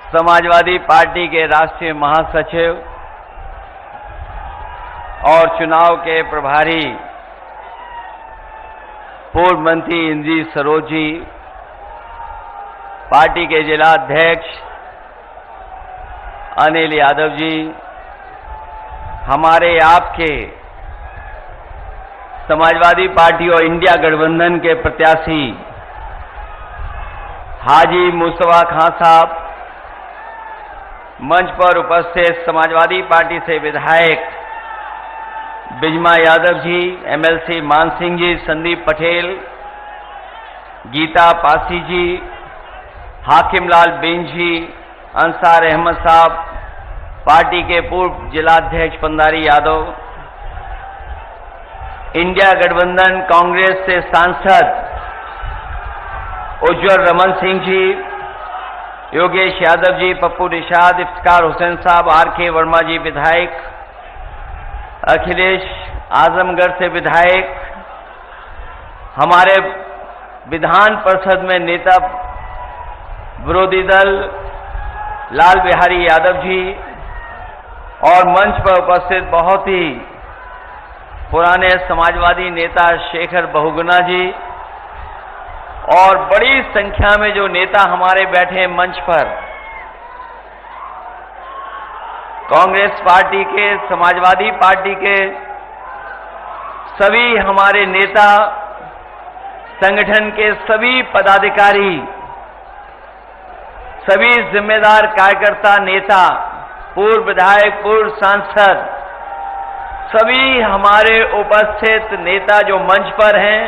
Samajwadi party के राष्ट्रीय महासचिव और चुनाव के प्रभारी पूर्व मंत्री इंद्रजीत सरोज जी, पार्टी के जिला अध्यक्ष अनिल यादव जी, हमारे आपके समाजवादी पार्टी और इंडिया गठबंधन के प्रत्याशी हाजी मुस्तफा खान साहब, मंच पर उपस्थित समाजवादी पार्टी से विधायक बिजमा यादव जी, एमएलसी मान सिंह जी, संदीप पटेल, गीता पासी जी, हाकिम लाल बेन जी, अंसार अहमद साहब, पार्टी के पूर्व जिलाध्यक्ष पंदारी यादव, इंडिया गठबंधन कांग्रेस से सांसद उज्ज्वल रमन सिंह जी, योगेश यादव जी, पप्पू निषाद, इफ्तिकार हुसैन साहब, आर.के. वर्मा जी विधायक, अखिलेश आजमगढ़ से विधायक, हमारे विधान परिषद में नेता विरोधी दल लाल बिहारी यादव जी और मंच पर उपस्थित बहुत ही पुराने समाजवादी नेता शेखर बहुगुणा जी और बड़ी संख्या में जो नेता हमारे बैठे हैं मंच पर, कांग्रेस पार्टी के, समाजवादी पार्टी के सभी हमारे नेता, संगठन के सभी पदाधिकारी, सभी जिम्मेदार कार्यकर्ता नेता, पूर्व विधायक, पूर्व सांसद, सभी हमारे उपस्थित नेता जो मंच पर हैं,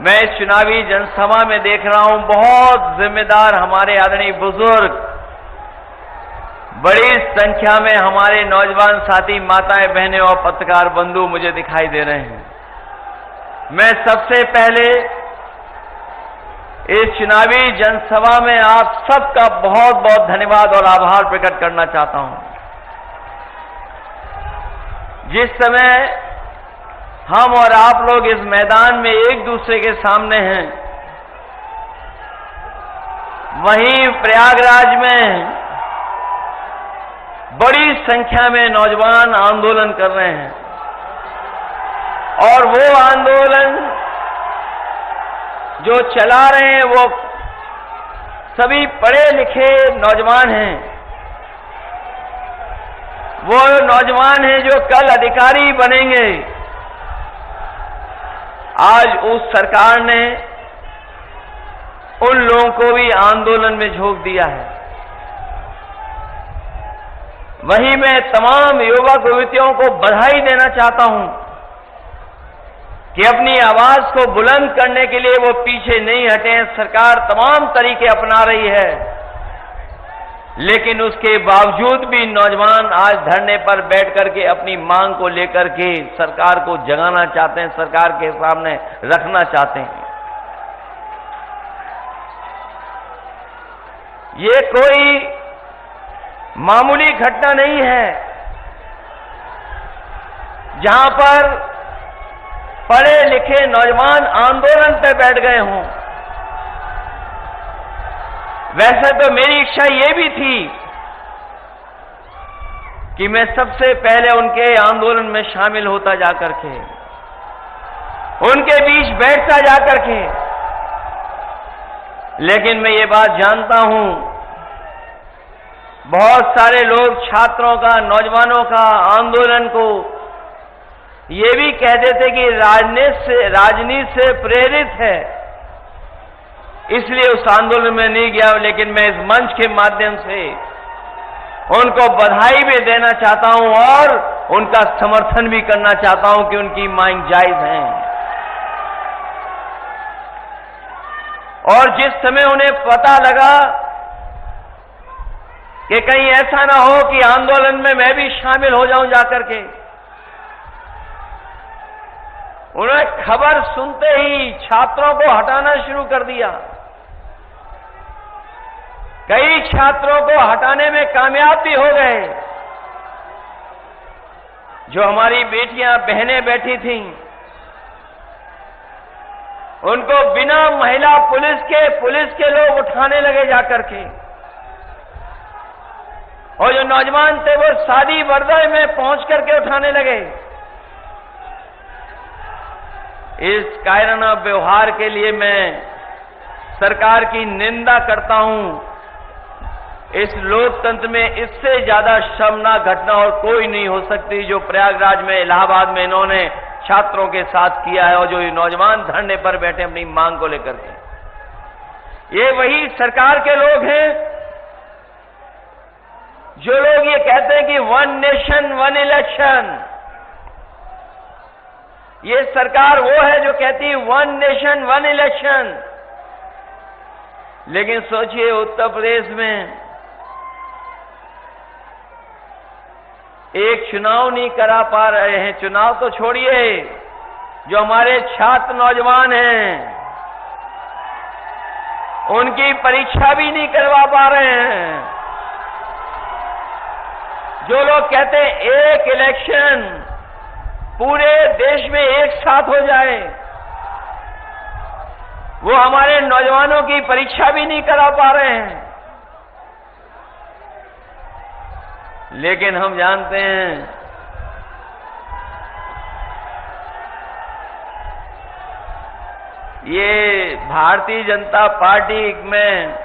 मैं इस चुनावी जनसभा में देख रहा हूं बहुत जिम्मेदार हमारे आदरणीय बुजुर्ग, बड़ी संख्या में हमारे नौजवान साथी, माताएं, बहनें और पत्रकार बंधु मुझे दिखाई दे रहे हैं। मैं सबसे पहले इस चुनावी जनसभा में आप सबका बहुत बहुत धन्यवाद और आभार प्रकट करना चाहता हूं। जिस समय हम और आप लोग इस मैदान में एक दूसरे के सामने हैं, वहीं प्रयागराज में बड़ी संख्या में नौजवान आंदोलन कर रहे हैं और वो आंदोलन जो चला रहे हैं वो सभी पढ़े लिखे नौजवान हैं। वो नौजवान हैं जो कल अधिकारी बनेंगे। आज उस सरकार ने उन लोगों को भी आंदोलन में झोंक दिया है। वहीं मैं तमाम युवक युवतियों को बधाई देना चाहता हूं कि अपनी आवाज को बुलंद करने के लिए वो पीछे नहीं हटे। सरकार तमाम तरीके अपना रही है, लेकिन उसके बावजूद भी नौजवान आज धरने पर बैठ करके अपनी मांग को लेकर के सरकार को जगाना चाहते हैं, सरकार के सामने रखना चाहते हैं। ये कोई मामूली घटना नहीं है जहां पर पढ़े लिखे नौजवान आंदोलन पर बैठ गए हों। वैसे तो मेरी इच्छा ये भी थी कि मैं सबसे पहले उनके आंदोलन में शामिल होता जाकर के, उनके बीच बैठता जाकर के, लेकिन मैं ये बात जानता हूं बहुत सारे लोग छात्रों का, नौजवानों का आंदोलन को ये भी कहते थे कि राजनीति से प्रेरित है, इसलिए उस आंदोलन में नहीं गया। लेकिन मैं इस मंच के माध्यम से उनको बधाई भी देना चाहता हूं और उनका समर्थन भी करना चाहता हूं कि उनकी मांग जायज है। और जिस समय उन्हें पता लगा कि कहीं ऐसा ना हो कि आंदोलन में मैं भी शामिल हो जाऊं जाकर के, उन्हें खबर सुनते ही छात्रों को हटाना शुरू कर दिया। कई छात्रों को हटाने में कामयाब भी हो गए। जो हमारी बेटियां, बहनें बैठी थीं, उनको बिना महिला पुलिस के लोग उठाने लगे जाकर के। और जो नौजवान थे वो शादी वर्दे में पहुंच करके उठाने लगे। इस कायराना व्यवहार के लिए मैं सरकार की निंदा करता हूं। इस लोकतंत्र में इससे ज्यादा शर्मनाक घटना और कोई नहीं हो सकती जो प्रयागराज में, इलाहाबाद में इन्होंने छात्रों के साथ किया है और जो ये नौजवान धरने पर बैठे अपनी मांग को लेकर के। ये वही सरकार के लोग हैं जो लोग ये कहते हैं कि 1 नेशन 1 इलेक्शन। ये सरकार वो है जो कहती है 1 नेशन 1 इलेक्शन। लेकिन सोचिए उत्तर प्रदेश में एक चुनाव नहीं करा पा रहे हैं। चुनाव तो छोड़िए, जो हमारे छात्र नौजवान हैं उनकी परीक्षा भी नहीं करवा पा रहे हैं। जो लोग कहते हैं एक इलेक्शन पूरे देश में एक साथ हो जाए, वो हमारे नौजवानों की परीक्षा भी नहीं करा पा रहे हैं। लेकिन हम जानते हैं ये भारतीय जनता पार्टी में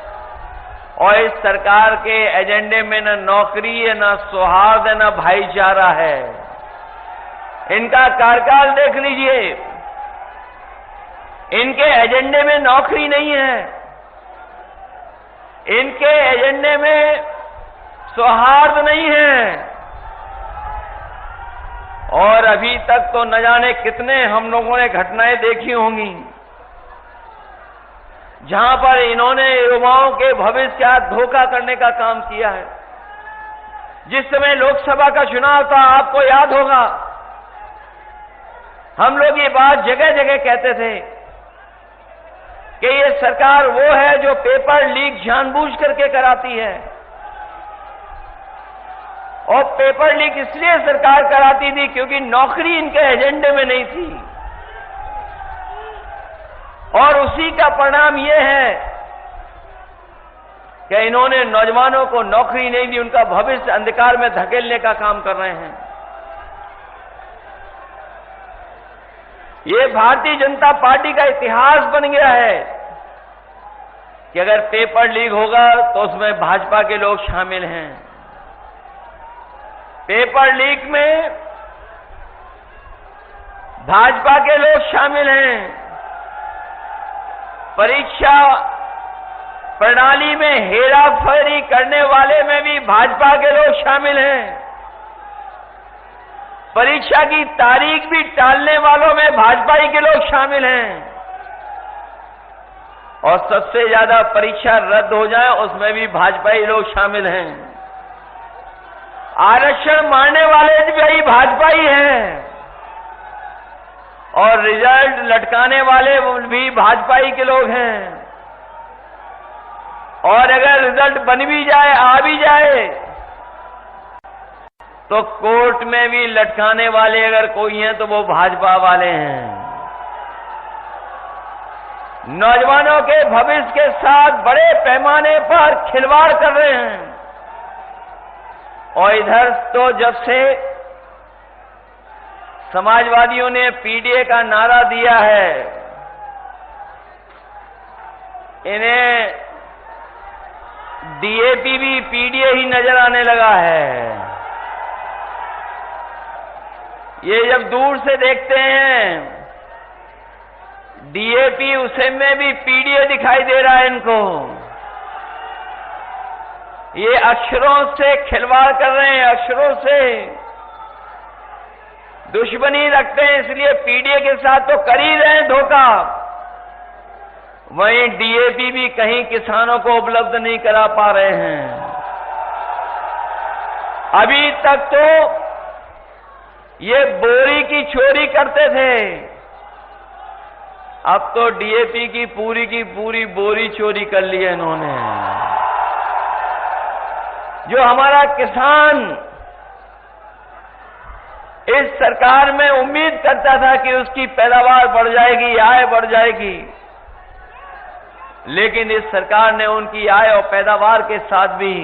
और इस सरकार के एजेंडे में न नौकरी है, न सौहार्द है, न भाईचारा है। इनका कार्यकाल देख लीजिए, इनके एजेंडे में नौकरी नहीं है, इनके एजेंडे में सौहार्द नहीं है। और अभी तक तो न जाने कितने हम लोगों ने घटनाएं देखी होंगी जहां पर इन्होंने युवाओं के भविष्य का धोखा करने का काम किया है। जिस समय लोकसभा का चुनाव था, आपको याद होगा, हम लोग ये बात जगह जगह कहते थे कि ये सरकार वो है जो पेपर लीक जानबूझ करके कराती है। और पेपर लीक इसलिए सरकार कराती थी क्योंकि नौकरी इनके एजेंडे में नहीं थी। और उसी का परिणाम यह है कि इन्होंने नौजवानों को नौकरी नहीं दी, उनका भविष्य अंधकार में धकेलने का काम कर रहे हैं। ये भारतीय जनता पार्टी का इतिहास बन गया है कि अगर पेपर लीक होगा तो उसमें भाजपा के लोग शामिल हैं। पेपर लीक में भाजपा के लोग शामिल हैं। परीक्षा प्रणाली में हेराफेरी करने वाले में भी भाजपा के लोग शामिल हैं। परीक्षा की तारीख भी टालने वालों में भाजपा ही के लोग शामिल हैं। और सबसे ज्यादा परीक्षा रद्द हो जाए उसमें भी भाजपा ही लोग शामिल हैं। आरक्षण मारने वाले भी भाजपा ही हैं और रिजल्ट लटकाने वाले भी भाजपा ही के लोग हैं। और अगर रिजल्ट बन भी जाए, आ भी जाए, तो कोर्ट में भी लटकाने वाले अगर कोई हैं तो वो भाजपा वाले हैं। नौजवानों के भविष्य के साथ बड़े पैमाने पर खिलवाड़ कर रहे हैं। और इधर तो जब से समाजवादियों ने पीडीए का नारा दिया है, इन्हें डीएपी भी पीडीए ही नजर आने लगा है। ये जब दूर से देखते हैं डीएपी, उसे में भी पीडीए दिखाई दे रहा है इनको। ये अक्षरों से खिलवाड़ कर रहे हैं, अक्षरों से दुश्मनी रखते हैं, इसलिए पीडीए के साथ तो कर ही रहे हैं धोखा। वहीं डीएपी भी कहीं किसानों को उपलब्ध नहीं करा पा रहे हैं। अभी तक तो ये बोरी की चोरी करते थे, अब तो डीएपी की पूरी बोरी चोरी कर ली है इन्होंने। जो हमारा किसान इस सरकार में उम्मीद करता था कि उसकी पैदावार बढ़ जाएगी, आय बढ़ जाएगी, लेकिन इस सरकार ने उनकी आय और पैदावार के साथ भी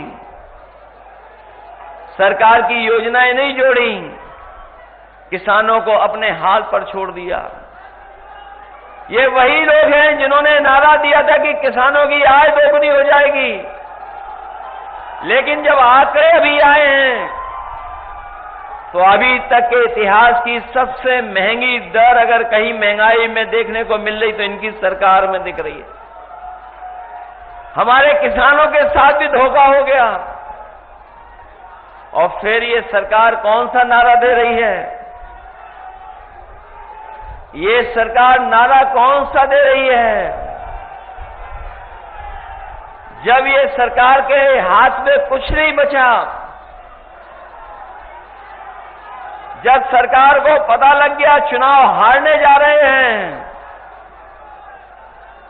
सरकार की योजनाएं नहीं जोड़ी, किसानों को अपने हाल पर छोड़ दिया। ये वही लोग हैं जिन्होंने नारा दिया था कि किसानों की आय दोगुनी हो जाएगी, लेकिन जब आंकड़े अभी आए हैं तो अभी तक के इतिहास की सबसे महंगी दर अगर कहीं महंगाई में देखने को मिल रही तो इनकी सरकार में दिख रही है। हमारे किसानों के साथ भी धोखा हो गया। और फिर ये सरकार कौन सा नारा दे रही है? ये सरकार नारा कौन सा दे रही है? जब ये सरकार के हाथ में कुछ नहीं बचा, जब सरकार को पता लग गया चुनाव हारने जा रहे हैं,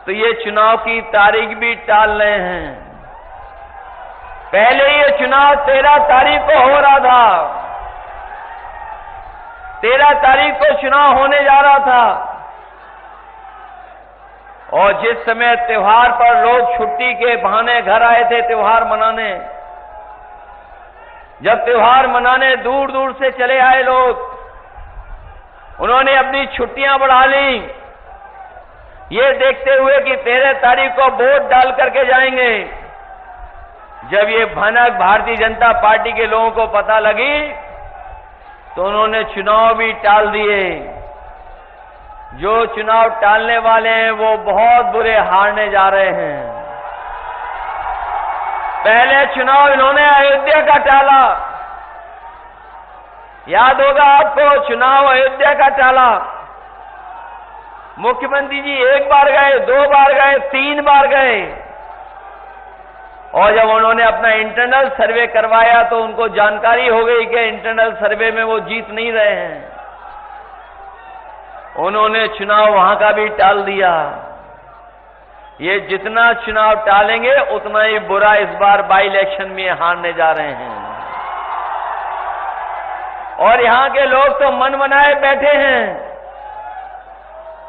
तो ये चुनाव की तारीख भी टाल रहे हैं। पहले ये चुनाव 13 तारीख को हो रहा था, 13 तारीख को चुनाव होने जा रहा था, और जिस समय त्योहार पर लोग छुट्टी के बहाने घर आए थे त्योहार मनाने, जब त्योहार मनाने दूर दूर से चले आए लोग, उन्होंने अपनी छुट्टियां बढ़ा ली, ये देखते हुए कि 13 तारीख को वोट डाल करके जाएंगे। जब ये भनक भारतीय जनता पार्टी के लोगों को पता लगी तो उन्होंने चुनाव भी टाल दिए। जो चुनाव टालने वाले हैं वो बहुत बुरे हारने जा रहे हैं। पहले चुनाव इन्होंने अयोध्या का टाला, याद होगा आपको, चुनाव अयोध्या का टाला। मुख्यमंत्री जी 1 बार गए, 2 बार गए, 3 बार गए, और जब उन्होंने अपना इंटरनल सर्वे करवाया तो उनको जानकारी हो गई कि इंटरनल सर्वे में वो जीत नहीं रहे हैं। उन्होंने चुनाव वहां का भी टाल दिया। ये जितना चुनाव टालेंगे उतना ही बुरा इस बार बाई इलेक्शन में हारने जा रहे हैं। और यहां के लोग तो मन बनाए बैठे हैं।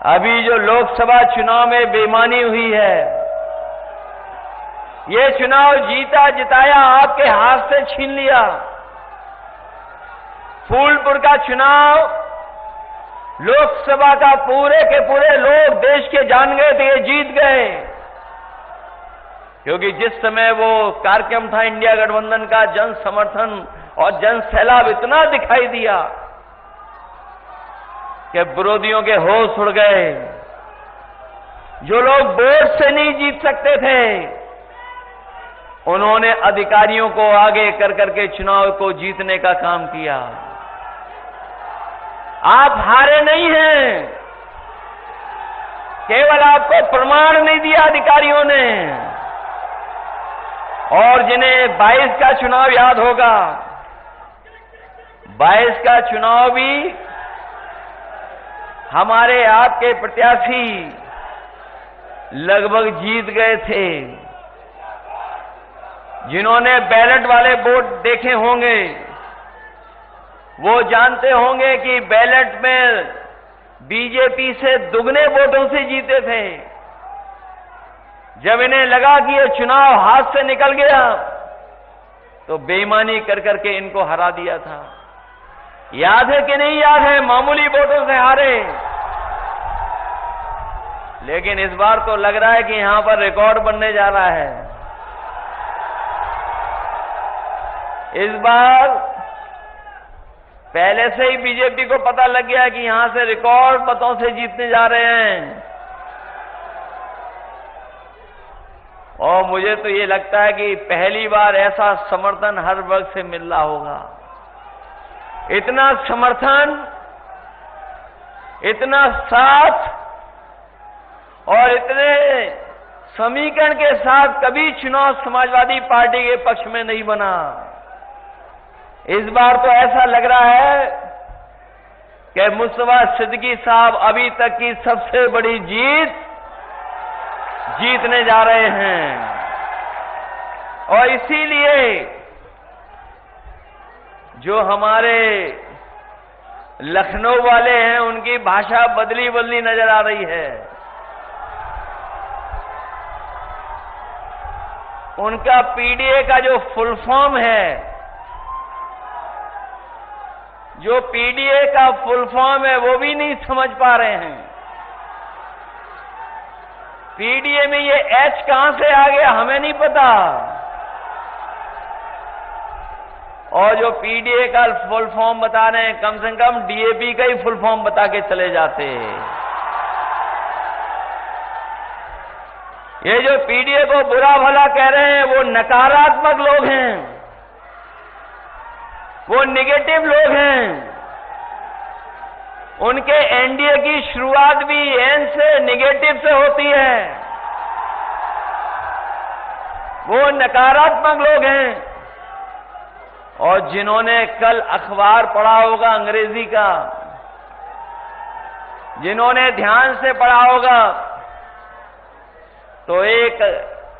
अभी जो लोकसभा चुनाव में बेईमानी हुई है, ये चुनाव जीता जिताया आपके हाथ से छीन लिया। फूलपुर का चुनाव लोकसभा का पूरे के पूरे लोग देश के जान गए थे ये जीत गए, क्योंकि जिस समय वो कार्यक्रम था इंडिया गठबंधन का, जन समर्थन और जन सैलाब इतना दिखाई दिया कि विरोधियों के होश उड़ गए। जो लोग वोट से नहीं जीत सकते थे, उन्होंने अधिकारियों को आगे कर करके चुनाव को जीतने का काम किया। आप हारे नहीं हैं, केवल आपको प्रमाण नहीं दिया अधिकारियों ने। और जिन्हें 22 का चुनाव याद होगा, 22 का चुनाव भी हमारे आपके प्रत्याशी लगभग जीत गए थे। जिन्होंने बैलेट वाले वोट देखे होंगे वो जानते होंगे कि बैलेट में बीजेपी से दुगने वोटों से जीते थे। जब इन्हें लगा कि ये चुनाव हाथ से निकल गया तो बेईमानी कर करके इनको हरा दिया था। याद है कि नहीं याद है? मामूली वोटों से हारे। लेकिन इस बार तो लग रहा है कि यहां पर रिकॉर्ड बनने जा रहा है। इस बार पहले से ही बीजेपी को पता लग गया कि यहां से रिकॉर्ड मतों से जीतने जा रहे हैं। और मुझे तो ये लगता है कि पहली बार ऐसा समर्थन हर वर्ग से मिल रहा होगा। इतना समर्थन, इतना साथ और इतने समीकरण के साथ कभी चुनाव समाजवादी पार्टी के पक्ष में नहीं बना। इस बार तो ऐसा लग रहा है कि मुस्तफा सिद्दीकी साहब अभी तक की सबसे बड़ी जीत जीतने जा रहे हैं। और इसीलिए जो हमारे लखनऊ वाले हैं उनकी भाषा बदली बदली नजर आ रही है। उनका पीडीए का जो फुल फॉर्म है जो पीडीए का फुल फॉर्म है वो भी नहीं समझ पा रहे हैं। पीडीए में ये एच कहां से आ गया हमें नहीं पता, और जो पीडीए का फुल फॉर्म बता रहे हैं कम से कम डीएपी का ही फुल फॉर्म बता के चले जाते। ये जो पीडीए को बुरा भला कह रहे हैं वो नकारात्मक लोग हैं, वो नेगेटिव लोग हैं। उनके एनडीए की शुरुआत भी एन से नेगेटिव से होती है, वो नकारात्मक लोग हैं। और जिन्होंने कल अखबार पढ़ा होगा अंग्रेजी का, जिन्होंने ध्यान से पढ़ा होगा, तो एक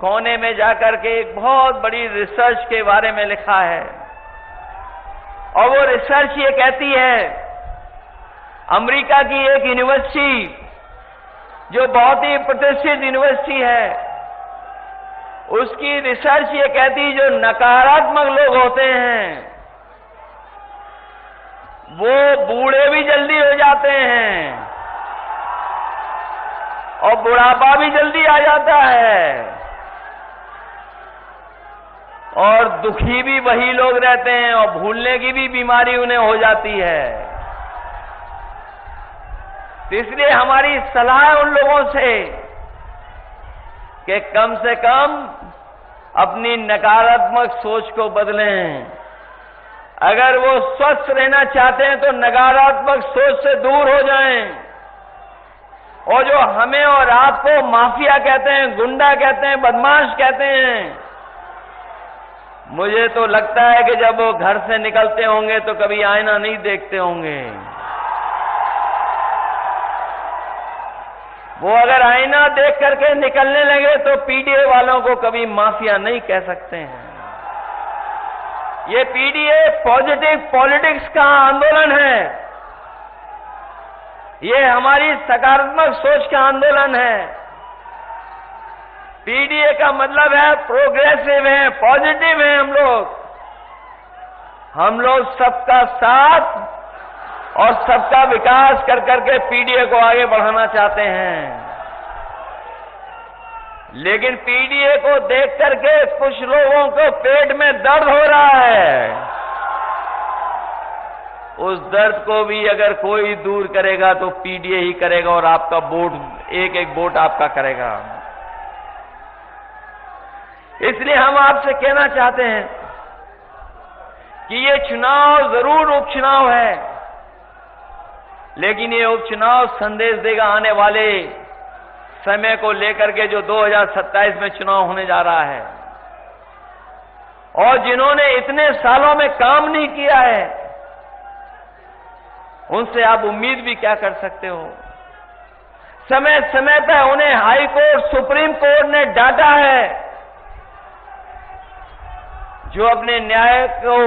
कोने में जाकर के एक बहुत बड़ी रिसर्च के बारे में लिखा है, और वो रिसर्च ये कहती है, अमेरिका की एक यूनिवर्सिटी जो बहुत ही प्रतिष्ठित यूनिवर्सिटी है, उसकी रिसर्च ये कहती जो नकारात्मक लोग होते हैं वो बूढ़े भी जल्दी हो जाते हैं और बुढ़ापा भी जल्दी आ जाता है, और दुखी भी वही लोग रहते हैं, और भूलने की भी बीमारी उन्हें हो जाती है। तो इसलिए हमारी सलाह है उन लोगों से कि कम से कम अपनी नकारात्मक सोच को बदलें। अगर वो स्वस्थ रहना चाहते हैं तो नकारात्मक सोच से दूर हो जाएं, और जो हमें और आपको माफिया कहते हैं, गुंडा कहते हैं, बदमाश कहते हैं, मुझे तो लगता है कि जब वो घर से निकलते होंगे तो कभी आईना नहीं देखते होंगे। वो अगर आईना देख करके निकलने लगे तो पीडीए वालों को कभी माफिया नहीं कह सकते हैं। ये पीडीए पॉजिटिव पॉलिटिक्स का आंदोलन है, ये हमारी सकारात्मक सोच का आंदोलन है। पीडीए का मतलब है प्रोग्रेसिव है, पॉजिटिव है। हम लोग सबका साथ और सबका विकास कर करके पीडीए को आगे बढ़ाना चाहते हैं। लेकिन पीडीए को देख करके कुछ लोगों को पेट में दर्द हो रहा है, उस दर्द को भी अगर कोई दूर करेगा तो पीडीए ही करेगा, और आपका वोट एक एक वोट आपका करेगा। इसलिए हम आपसे कहना चाहते हैं कि ये चुनाव जरूर उपचुनाव है, लेकिन ये उपचुनाव संदेश देगा आने वाले समय को लेकर के जो 2027 में चुनाव होने जा रहा है। और जिन्होंने इतने सालों में काम नहीं किया है, उनसे आप उम्मीद भी क्या कर सकते हो। समय समय पर उन्हें हाई कोर्ट, सुप्रीम कोर्ट ने डांटा है, जो अपने न्याय को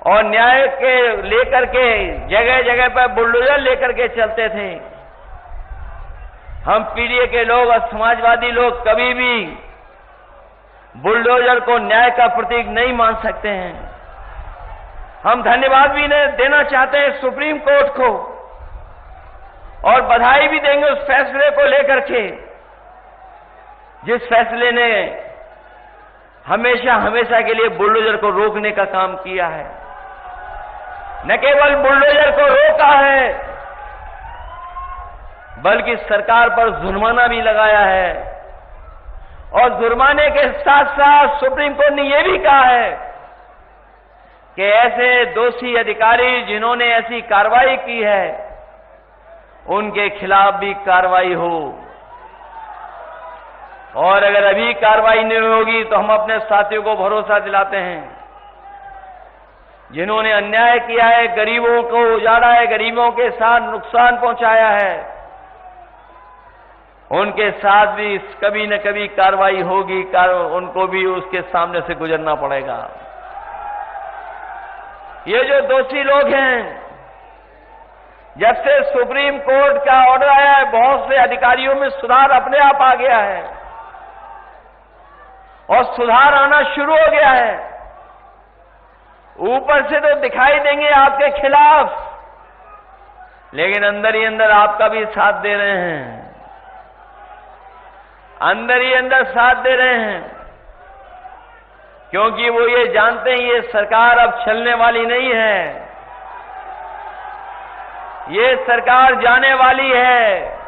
और न्याय के लेकर के जगह जगह पर बुलडोजर लेकर के चलते थे। हम पीडीए के लोग और समाजवादी लोग कभी भी बुलडोजर को न्याय का प्रतीक नहीं मान सकते हैं। हम धन्यवाद भी देना चाहते हैं सुप्रीम कोर्ट को, और बधाई भी देंगे उस फैसले को लेकर के, जिस फैसले ने हमेशा हमेशा के लिए बुलडोजर को रोकने का काम किया है। न केवल बुलडोजर को रोका है, बल्कि सरकार पर जुर्माना भी लगाया है, और जुर्माने के साथ साथ सुप्रीम कोर्ट ने यह भी कहा है कि ऐसे दोषी अधिकारी जिन्होंने ऐसी कार्रवाई की है, उनके खिलाफ भी कार्रवाई हो। और अगर अभी कार्रवाई नहीं होगी तो हम अपने साथियों को भरोसा दिलाते हैं, जिन्होंने अन्याय किया है, गरीबों को उजाड़ा है, गरीबों के साथ नुकसान पहुंचाया है, उनके साथ भी कभी न कभी कार्रवाई होगी, उनको भी उसके सामने से गुजरना पड़ेगा। ये जो दोषी लोग हैं, जब से सुप्रीम कोर्ट का ऑर्डर आया है, बहुत से अधिकारियों में सुधार अपने आप आ गया है, और सुधार आना शुरू हो गया है। ऊपर से तो दिखाई देंगे आपके खिलाफ, लेकिन अंदर ही अंदर आपका भी साथ दे रहे हैं, अंदर ही अंदर साथ दे रहे हैं, क्योंकि वो ये जानते हैं ये सरकार अब चलने वाली नहीं है, ये सरकार जाने वाली है।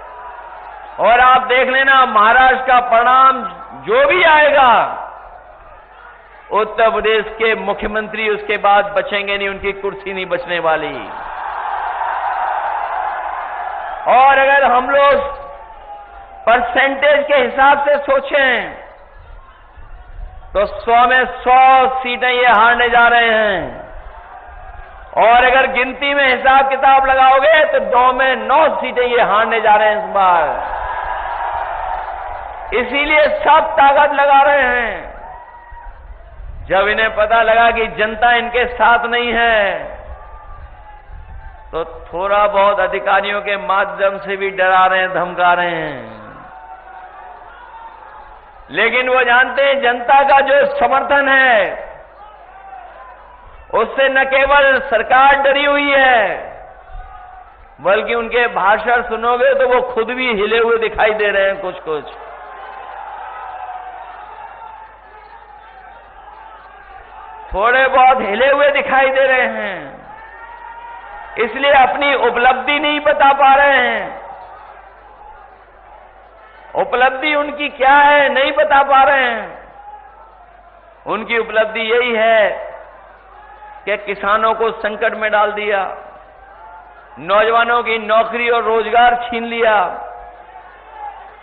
और आप देख लेना महाराष्ट्र का परिणाम जो भी आएगा, उत्तर प्रदेश के मुख्यमंत्री उसके बाद बचेंगे नहीं, उनकी कुर्सी नहीं बचने वाली। और अगर हम लोग परसेंटेज के हिसाब से सोचें तो 100 में 100 सीटें ये हारने जा रहे हैं, और अगर गिनती में हिसाब किताब लगाओगे तो 9 में 9 सीटें ये हारने जा रहे हैं इस बार। इसीलिए सब ताकत लगा रहे हैं। जब इन्हें पता लगा कि जनता इनके साथ नहीं है, तो थोड़ा बहुत अधिकारियों के माध्यम से भी डरा रहे हैं, धमका रहे हैं, लेकिन वो जानते हैं जनता का जो समर्थन है उससे न केवल सरकार डरी हुई है, बल्कि उनके भाषण सुनोगे तो वो खुद भी हिले हुए दिखाई दे रहे हैं, कुछ कुछ। थोड़े बहुत हिले हुए दिखाई दे रहे हैं, इसलिए अपनी उपलब्धि नहीं बता पा रहे हैं। उपलब्धि उनकी क्या है नहीं बता पा रहे हैं। उनकी उपलब्धि यही है कि किसानों को संकट में डाल दिया, नौजवानों की नौकरी और रोजगार छीन लिया,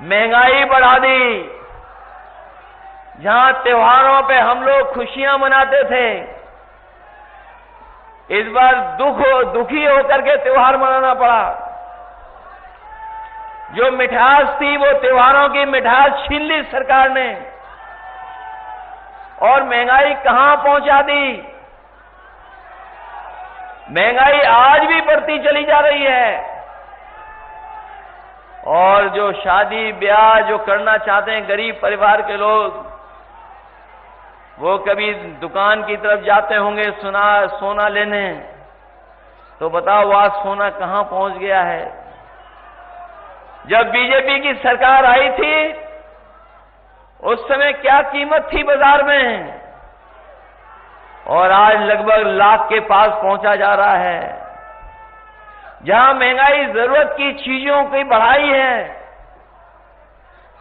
महंगाई बढ़ा दी। जहां त्योहारों पे हम लोग खुशियां मनाते थे, इस बार दुखी होकर के त्योहार मनाना पड़ा। जो मिठास थी वो त्योहारों की मिठास छीन ली सरकार ने, और महंगाई कहां पहुंचा दी। महंगाई आज भी बढ़ती चली जा रही है, और जो शादी ब्याह जो करना चाहते हैं गरीब परिवार के लोग, वो कभी दुकान की तरफ जाते होंगे सोना लेने, तो बताओ वहां सोना कहां पहुंच गया है। जब बीजेपी की सरकार आई थी उस समय क्या कीमत थी बाजार में, और आज लगभग लाख के पास पहुंचा जा रहा है। जहां महंगाई जरूरत की चीजों की बढ़ाई है,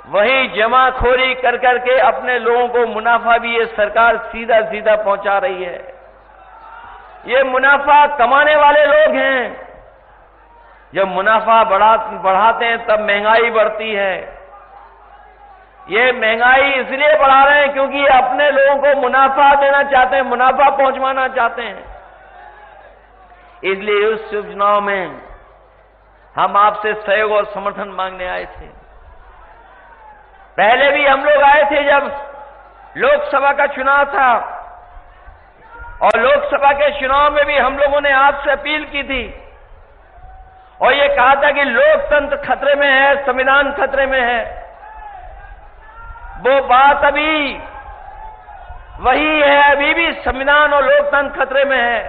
वहीं जमाखोरी कर करके अपने लोगों को मुनाफा भी ये सरकार सीधा सीधा पहुंचा रही है। ये मुनाफा कमाने वाले लोग हैं। जब मुनाफा बढ़ाते हैं तब महंगाई बढ़ती है। ये महंगाई इसलिए बढ़ा रहे हैं क्योंकि ये अपने लोगों को मुनाफा देना चाहते हैं, मुनाफा पहुंचवाना चाहते हैं। इसलिए उस चुनाव में हम आपसे सहयोग और समर्थन मांगने आए थे। पहले भी हम लोग आए थे जब लोकसभा का चुनाव था, और लोकसभा के चुनाव में भी हम लोगों ने आपसे अपील की थी और ये कहा था कि लोकतंत्र खतरे में है, संविधान खतरे में है। वो बात अभी वही है, अभी भी संविधान और लोकतंत्र खतरे में है,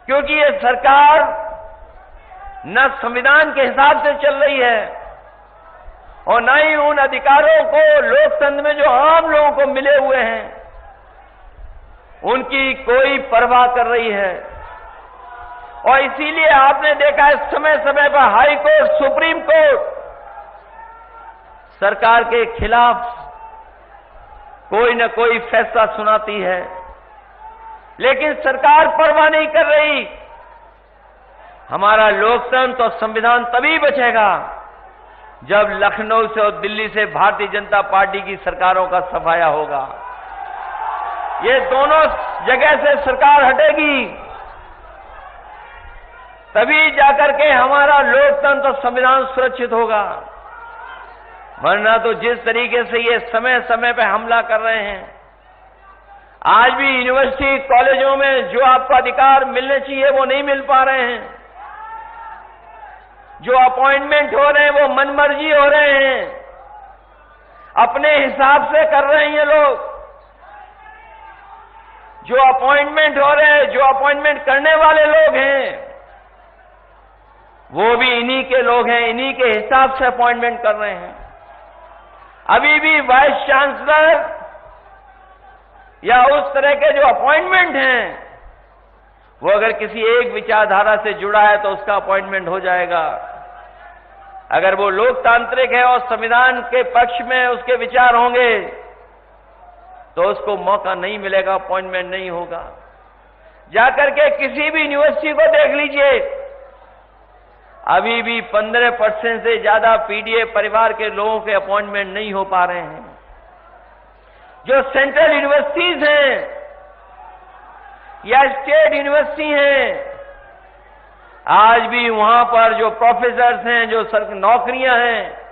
क्योंकि ये सरकार न संविधान के हिसाब से चल रही है और न ही उन अधिकारों को लोकतंत्र में जो आम लोगों को मिले हुए हैं उनकी कोई परवाह कर रही है। और इसीलिए आपने देखा है समय समय पर हाई कोर्ट, सुप्रीम कोर्ट सरकार के खिलाफ कोई न कोई फैसला सुनाती है, लेकिन सरकार परवाह नहीं कर रही। हमारा लोकतंत्र और संविधान तभी बचेगा जब लखनऊ से और दिल्ली से भारतीय जनता पार्टी की सरकारों का सफाया होगा। ये दोनों जगह से सरकार हटेगी, तभी जाकर के हमारा लोकतंत्र और संविधान सुरक्षित होगा। वरना तो जिस तरीके से ये समय समय पे हमला कर रहे हैं, आज भी यूनिवर्सिटी कॉलेजों में जो आपको अधिकार मिलने चाहिए वो नहीं मिल पा रहे हैं। जो अपॉइंटमेंट हो रहे हैं वो मनमर्जी हो रहे हैं, अपने हिसाब से कर रहे हैं ये लोग। जो अपॉइंटमेंट हो रहे हैं, जो अपॉइंटमेंट करने वाले लोग हैं, वो भी इन्हीं के लोग हैं, इन्हीं के हिसाब से अपॉइंटमेंट कर रहे हैं। अभी भी वाइस चांसलर या उस तरह के जो अपॉइंटमेंट हैं, वो अगर किसी एक विचारधारा से जुड़ा है तो उसका अपॉइंटमेंट हो जाएगा। अगर वो लोकतांत्रिक है और संविधान के पक्ष में उसके विचार होंगे तो उसको मौका नहीं मिलेगा, अपॉइंटमेंट नहीं होगा। जाकर के किसी भी यूनिवर्सिटी को देख लीजिए, अभी भी 15% से ज्यादा पीडीए परिवार के लोगों के अपॉइंटमेंट नहीं हो पा रहे हैं। जो सेंट्रल यूनिवर्सिटीज हैं या स्टेट यूनिवर्सिटी हैं, आज भी वहां पर जो प्रोफेसर्स हैं, जो नौकरियां हैं,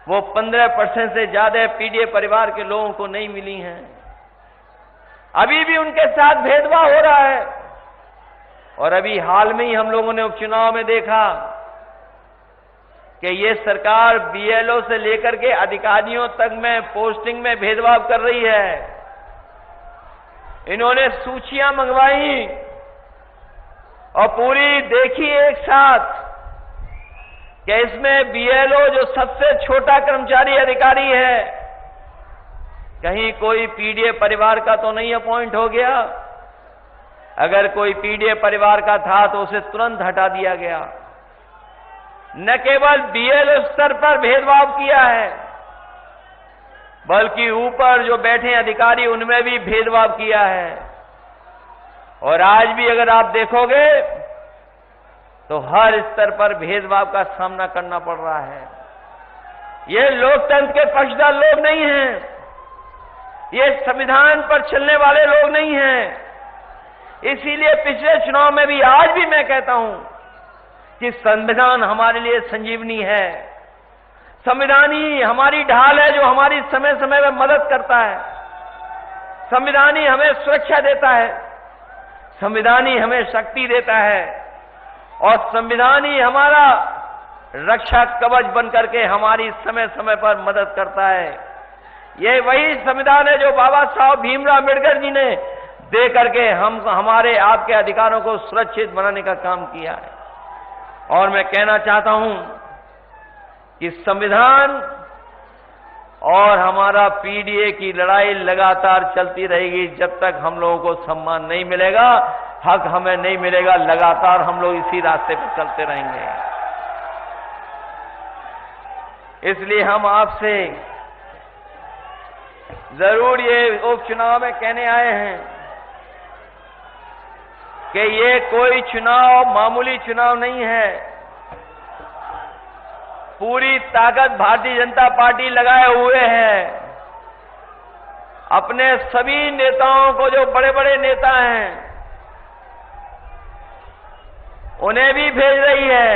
वो 15% से ज्यादा पीडीए परिवार के लोगों को नहीं मिली हैं। अभी भी उनके साथ भेदभाव हो रहा है। और अभी हाल में ही हम लोगों ने उपचुनाव में देखा कि ये सरकार बीएलओ से लेकर के अधिकारियों तक में पोस्टिंग में भेदभाव कर रही है। इन्होंने सूचियां मंगवाई और पूरी देखी एक साथ कि इसमें बीएलओ जो सबसे छोटा कर्मचारी अधिकारी है, कहीं कोई पीडीए परिवार का तो नहीं अपॉइंट हो गया। अगर कोई पीडीए परिवार का था तो उसे तुरंत हटा दिया गया। न केवल बीएलओ स्तर पर भेदभाव किया है, बल्कि ऊपर जो बैठे अधिकारी उनमें भी भेदभाव किया है। और आज भी अगर आप देखोगे तो हर स्तर पर भेदभाव का सामना करना पड़ रहा है। ये लोकतंत्र के पक्षधर लोग नहीं हैं, ये संविधान पर चलने वाले लोग नहीं हैं। इसीलिए पिछले चुनाव में भी, आज भी मैं कहता हूं कि संविधान हमारे लिए संजीवनी है। संविधान ही हमारी ढाल है जो हमारी समय समय में मदद करता है। संविधान ही हमें सुरक्षा देता है, संविधान ही हमें शक्ति देता है और संविधान ही हमारा रक्षा कवच बनकर के हमारी समय समय पर मदद करता है। ये वही संविधान है जो बाबा साहब भीमराव अम्बेडकर जी ने दे करके हमारे आपके अधिकारों को सुरक्षित बनाने का काम किया है। और मैं कहना चाहता हूं कि संविधान और हमारा पीडीए की लड़ाई लगातार चलती रहेगी जब तक हम लोगों को सम्मान नहीं मिलेगा, हक हमें नहीं मिलेगा। लगातार हम लोग इसी रास्ते पर चलते रहेंगे। इसलिए हम आपसे जरूर ये उपचुनाव में कहने आए हैं कि ये कोई चुनाव मामूली चुनाव नहीं है। पूरी ताकत भारतीय जनता पार्टी लगाए हुए है। अपने सभी नेताओं को, जो बड़े बड़े नेता हैं, उन्हें भी भेज रही है।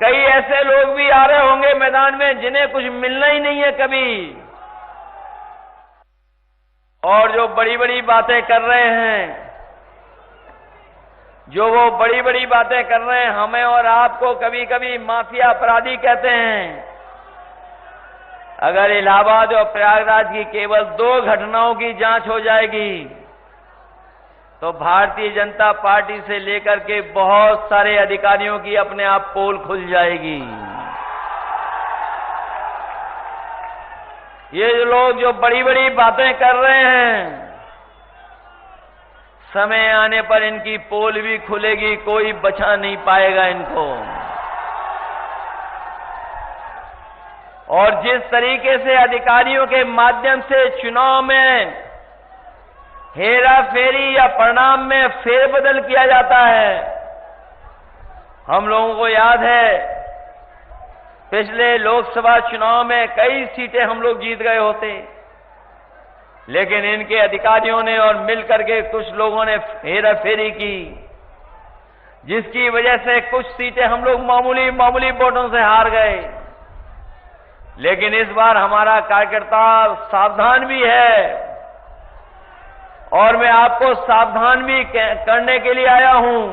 कई ऐसे लोग भी आ रहे होंगे मैदान में जिन्हें कुछ मिलना ही नहीं है कभी, और जो बड़ी बड़ी बातें कर रहे हैं, जो वो बड़ी बड़ी बातें कर रहे हैं, हमें और आपको कभी कभी माफिया अपराधी कहते हैं। अगर इलाहाबाद और प्रयागराज की केवल 2 घटनाओं की जांच हो जाएगी तो भारतीय जनता पार्टी से लेकर के बहुत सारे अधिकारियों की अपने आप पोल खुल जाएगी। ये लोग जो बड़ी बड़ी बातें कर रहे हैं, समय आने पर इनकी पोल भी खुलेगी, कोई बचा नहीं पाएगा इनको। और जिस तरीके से अधिकारियों के माध्यम से चुनाव में हेरा फेरी या परिणाम में फेरबदल किया जाता है, हम लोगों को याद है पिछले लोकसभा चुनाव में कई सीटें हम लोग जीत गए होते, लेकिन इनके अधिकारियों ने और मिलकर के कुछ लोगों ने हेरा फेरी की, जिसकी वजह से कुछ सीटें हम लोग मामूली वोटों से हार गए। लेकिन इस बार हमारा कार्यकर्ता सावधान भी है और मैं आपको सावधान भी करने के लिए आया हूं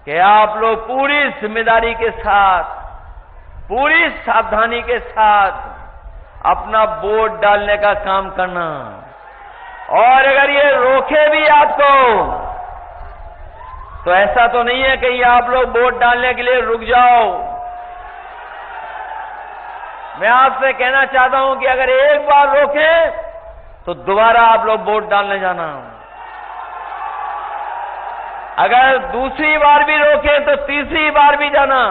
कि आप लोग पूरी जिम्मेदारी के साथ, पूरी सावधानी के साथ अपना वोट डालने का काम करना। और अगर ये रोके भी आपको, तो ऐसा तो नहीं है कहीं आप लोग वोट डालने के लिए रुक जाओ। मैं आपसे कहना चाहता हूं कि अगर एक बार रोकें तो दोबारा आप लोग वोट डालने जाना। अगर दूसरी बार भी रोकें तो तीसरी बार भी जाना,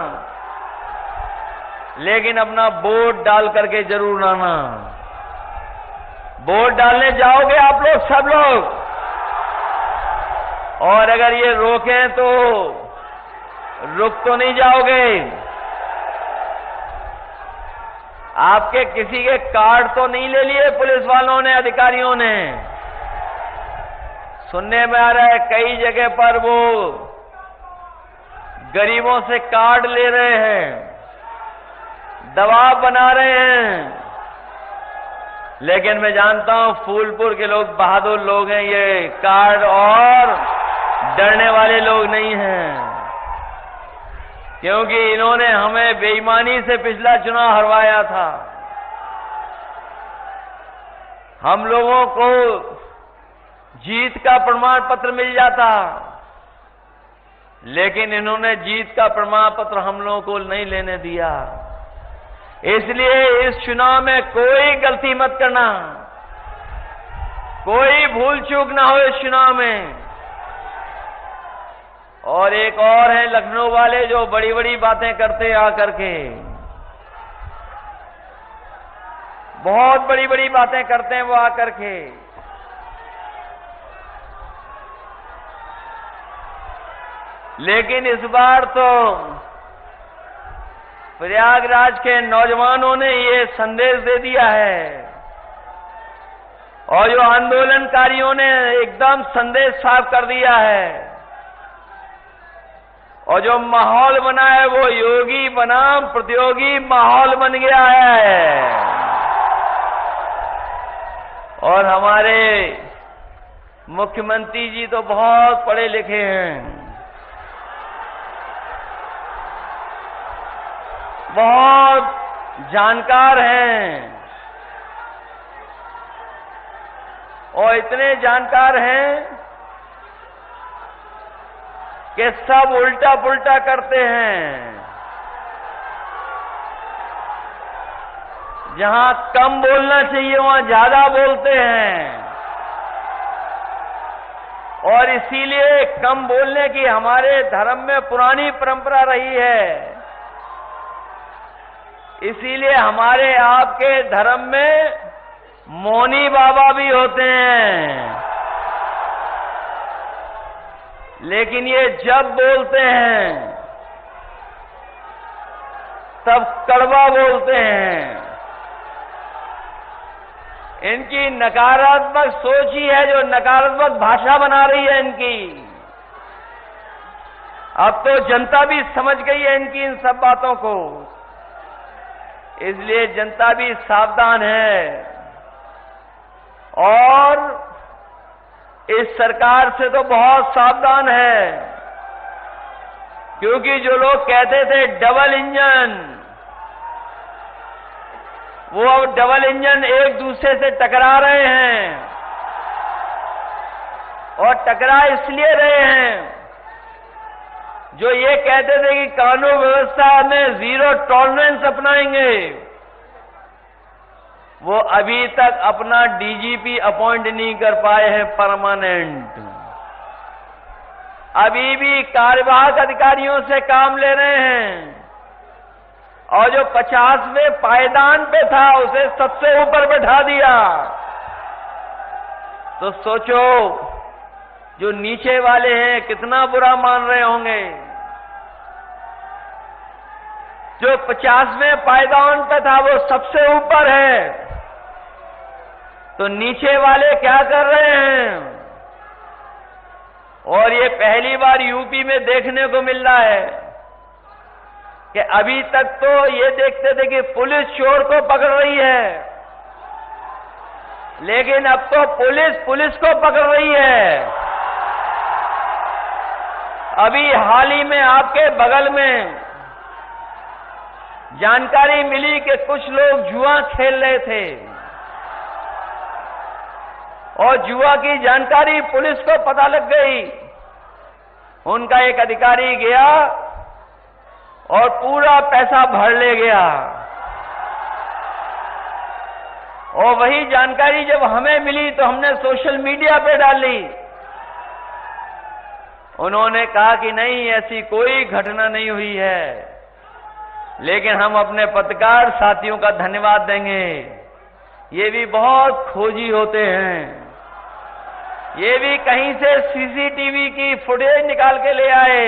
लेकिन अपना वोट डाल करके जरूर आना। वोट डालने जाओगे आप लोग, सब लोग। और अगर ये रोकें तो रुक तो नहीं जाओगे। आपके किसी के कार्ड तो नहीं ले लिए पुलिस वालों ने, अधिकारियों ने? सुनने में आ रहा है कई जगह पर वो गरीबों से कार्ड ले रहे हैं, दबाव बना रहे हैं। लेकिन मैं जानता हूं फूलपुर के लोग बहादुर लोग हैं, ये कार्ड और डरने वाले लोग नहीं हैं, क्योंकि इन्होंने हमें बेईमानी से पिछला चुनाव हरवाया था। हम लोगों को जीत का प्रमाण पत्र मिल जाता, लेकिन इन्होंने जीत का प्रमाण पत्र हम लोगों को नहीं लेने दिया। इसलिए इस चुनाव में कोई गलती मत करना, कोई भूल चूक ना हो इस चुनाव में। और एक और है लखनऊ वाले जो बड़ी बड़ी बातें करते आकर के, बहुत बड़ी बड़ी बातें करते हैं वो आकर के। लेकिन इस बार तो प्रयागराज के नौजवानों ने ये संदेश दे दिया है, और जो आंदोलनकारियों ने एकदम संदेश साफ कर दिया है, और जो माहौल बना है वो योगी बनाम प्रतियोगी माहौल बन गया है। और हमारे मुख्यमंत्री जी तो बहुत पढ़े लिखे हैं, बहुत जानकार हैं, और इतने जानकार हैं कि सब उल्टा पुल्टा करते हैं। जहां कम बोलना चाहिए वहां ज्यादा बोलते हैं, और इसीलिए कम बोलने की हमारे धर्म में पुरानी परंपरा रही है। इसीलिए हमारे आपके धर्म में मौनी बाबा भी होते हैं, लेकिन ये जब बोलते हैं तब कड़वा बोलते हैं। इनकी नकारात्मक सोच ही है जो नकारात्मक भाषा बना रही है इनकी। अब तो जनता भी समझ गई है इनकी इन सब बातों को, इसलिए जनता भी सावधान है। और इस सरकार से तो बहुत सावधान है, क्योंकि जो लोग कहते थे डबल इंजन, वो अब डबल इंजन एक दूसरे से टकरा रहे हैं, और टकरा इसलिए रहे हैं जो ये कहते थे कि कानून व्यवस्था में जीरो टॉलरेंस अपनाएंगे, वो अभी तक अपना डीजीपी अपॉइंट नहीं कर पाए हैं परमानेंट। अभी भी कार्यवाहक अधिकारियों से काम ले रहे हैं, और जो 50वें पायदान पे था उसे सबसे ऊपर बैठा दिया। तो सोचो जो नीचे वाले हैं कितना बुरा मान रहे होंगे। जो 50वें पायदान पे था वो सबसे ऊपर है, तो नीचे वाले क्या कर रहे हैं? और ये पहली बार यूपी में देखने को मिल रहा है कि अभी तक तो ये देखते थे कि पुलिस चोर को पकड़ रही है, लेकिन अब तो पुलिस को पकड़ रही है। अभी हाल ही में आपके बगल में जानकारी मिली कि कुछ लोग जुआ खेल रहे थे, और जुआ की जानकारी पुलिस को पता लग गई। उनका एक अधिकारी गया और पूरा पैसा भर ले गया। और वही जानकारी जब हमें मिली तो हमने सोशल मीडिया पे डाली। उन्होंने कहा कि नहीं, ऐसी कोई घटना नहीं हुई है, लेकिन हम अपने पत्रकार साथियों का धन्यवाद देंगे। ये भी बहुत खोजी होते हैं, ये भी कहीं से सीसीटीवी की फुटेज निकाल के ले आए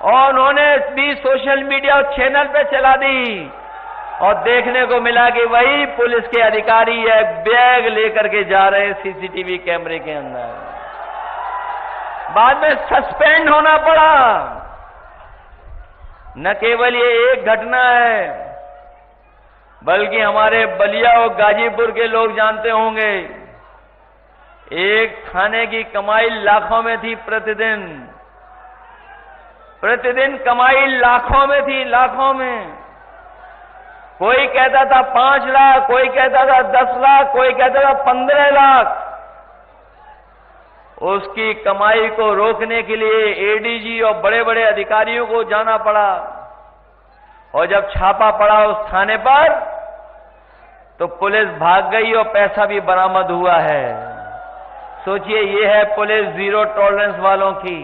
और उन्होंने भी सोशल मीडिया चैनल पे चला दी और देखने को मिला कि वही पुलिस के अधिकारी है बैग लेकर के जा रहे हैं सीसीटीवी कैमरे के अंदर। बाद में सस्पेंड होना पड़ा। न केवल ये एक घटना है, बल्कि हमारे बलिया और गाजीपुर के लोग जानते होंगे, एक थाने की कमाई लाखों में थी प्रतिदिन। प्रतिदिन कमाई लाखों में थी, लाखों में। कोई कहता था 5 लाख, कोई कहता था 10 लाख, कोई कहता था 15 लाख। उसकी कमाई को रोकने के लिए एडीजी और बड़े बड़े अधिकारियों को जाना पड़ा। और जब छापा पड़ा उस थाने पर तो पुलिस भाग गई और पैसा भी बरामद हुआ है। सोचिए, ये है पुलिस जीरो टॉलरेंस वालों की।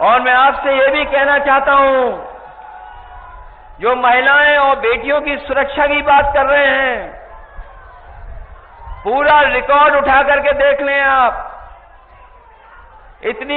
और मैं आपसे ये भी कहना चाहता हूं, जो महिलाएं और बेटियों की सुरक्षा की बात कर रहे हैं, पूरा रिकॉर्ड उठा करके देख लें आप। इतनी